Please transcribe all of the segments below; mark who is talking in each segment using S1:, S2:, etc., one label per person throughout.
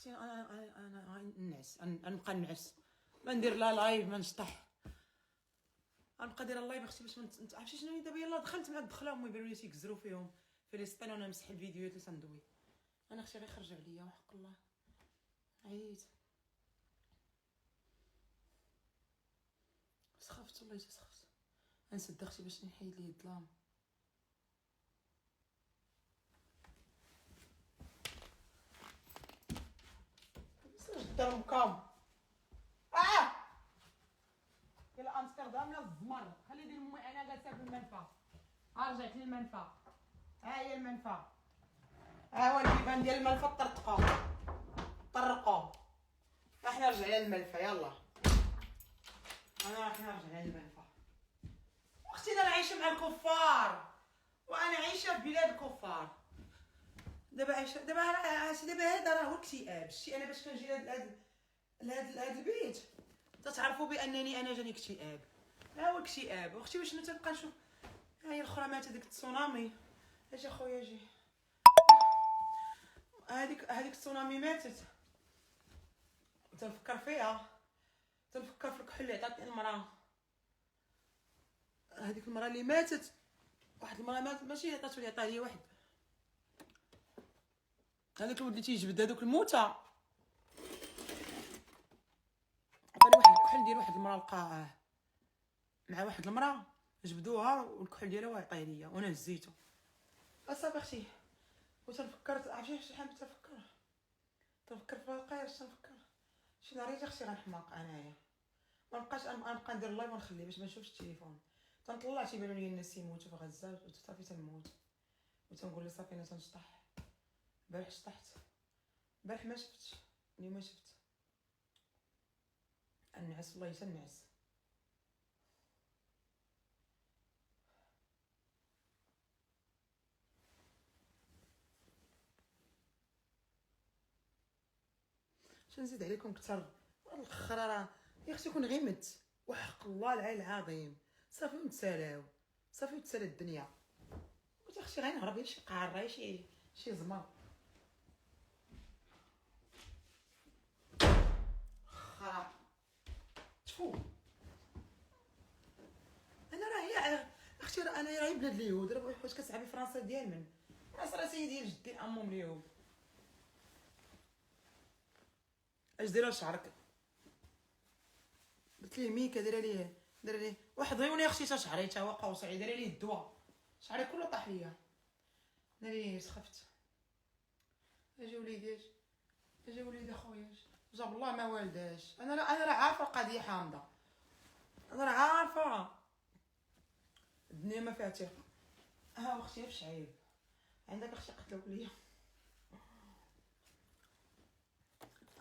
S1: اختي انا نعس، نبقى نعس، ما ندير لا لايف، ما نشطح، غنبقى دايره اللايف اختي باش ما عرفتي شنو. دابا يلاه دخلت مع الدخله هما يبانوا لي تيكزروا فيهم فلسطين وانا نمسح الفيديوهات اللي تندوي. انا اختي غير خرج عليا وحق الله عييت، سخفت والله سخفت. غنسد اختي باش نحيد ليه الظلام. الدار كام يلا امستردام لا الزمر، خلي دير امي انا جالسه في المنفى. رجعت للمنفى، ها هي المنفى، ها هو البيبان ديال المنفى طرقوا. احنا رجعنا للمنفى يلا، احنا رجعنا للمنفى. اختي انا عايشه مع الكفار، وانا عايشه في بلاد الكفار. دابا عايشه دابا هذا راه هو الاكتئاب. شتي انا باش كنجي لهاد البيت تتعرفوا بانني انا جاني اكتئاب. ها هو الاكتئاب اختي. واش انا تنبقى نشوف ها هي الاخرى ماتت ديك التسونامي. اجي اخويا اجي، هذيك التسونامي ماتت، تنفكر فيها، تنفكر في الكحول اللي عطاتني المراه. هذيك المراه اللي ماتت، واحد المراه ماتت ماشي عطاتو لي، عطاها لي واحد. هذاك الولد اللي تيجبد هذوك الموتى عطاني واحد الكحول ديال واحد المراه لقاه مع واحد المراه، جبدوها والكحول ديالها عطاه ليا وانا هزيتو. اصافي اختي. وتنفكر عرفتي شحال تنفكر في الواقع. تنفكر شي نهار اختي غنحماق انايا، ما نبقاش نبقى ندير اللايف ونخليه باش ما نشوفش التليفون. تنطلع تيبانوا لي الناس يموتوا في غزه وصافي تنموت، وتنقول لي صافي انا تنشطح. البارح شطحت، البارح ما شفتش، اليوم ما شفت. النعس والله تنعس. شنو نزيد عليكم كثر الاخر راه يا اختي كون غيمت وحق الله العلي العظيم صافي ونتسالاو، صافي وتسالى الدنيا. قلت اختي غير نهرب لشي قاره شي زمر خرا تفو. انا راه هي اختي راه انا راه بلاد اليهود، راه واش كتعرفي فرنسا ديال من فرنسا؟ راه سيدي ديال جدي امهم اليهود. اش دايره شعرك؟ قلت ليه ميكا دايره ليه واحد عيوني اختي تا شعري تا هو قوسعي، دايره ليه الدواء شعري كله طاح ليا. انا ليه سخفت. اجي وليدي اخويا جاب الله ما والداش. انا راه عارفه القضيه حامضه، انا راه عارفه الدنيا ما فيها ثقه. ها اختي فاش عيب عندك اختي قتلوك ليا،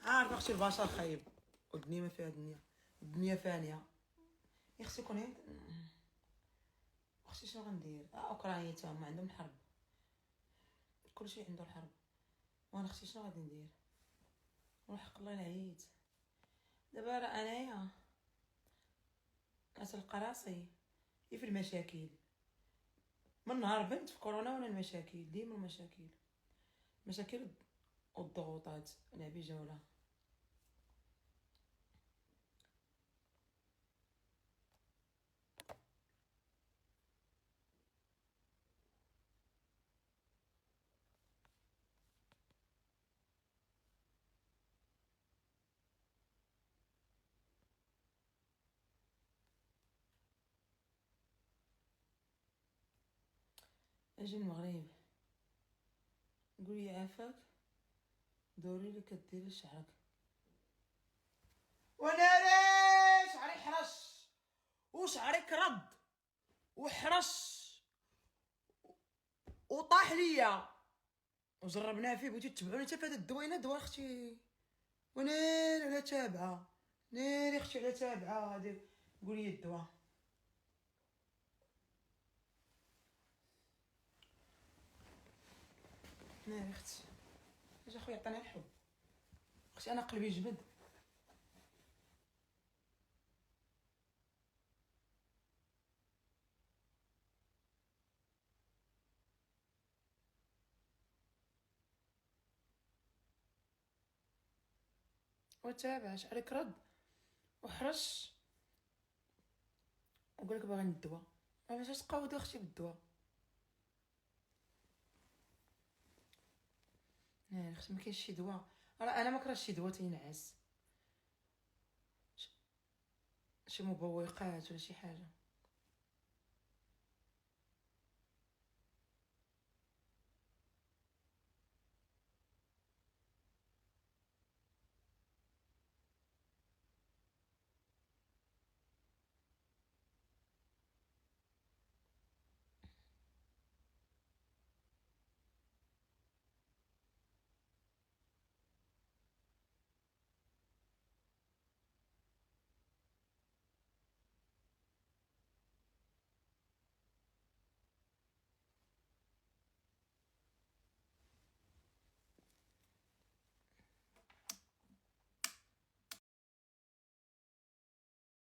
S1: عارفه اختي البشر خايب والدنيا ما فيها الدنيا فانيه. يا اختي كوني اختي شنو غندير؟ اوكرانيا تا هما عندهم الحرب، كلشي عنده الحرب، وانا اختي شنو غادي ندير؟ والحق الله نعيت دابا. راه انايا غتلقى راسي في المشاكل من نهار بنت في كورونا، وانا المشاكل ديما المشاكل والضغوطات لعبي جوله. اجي المغرب قولي عافاك دوري اللي كديري شعرك، وانا راه شعري حرش وشعري كرد وحرش وطاح ليا وجربناه فيه. بغيتو تتبعوني حتى فهاد الدوينه دوا اختي، ونير على تابعه، نيري اختي على تابعه. هادي قولي الدواء ناري اختي. اجا خويا عطاني الحب اختي، انا قلبي جبد. وتابعش عليك رد وحرش وقالك باغي الدواء. باش تقاودو اختي بالدواء؟ اختي ما كاينش شي دواء، راه انا ما كرهتش شي دواء تينعس، شي مبوقات ولا شي حاجه.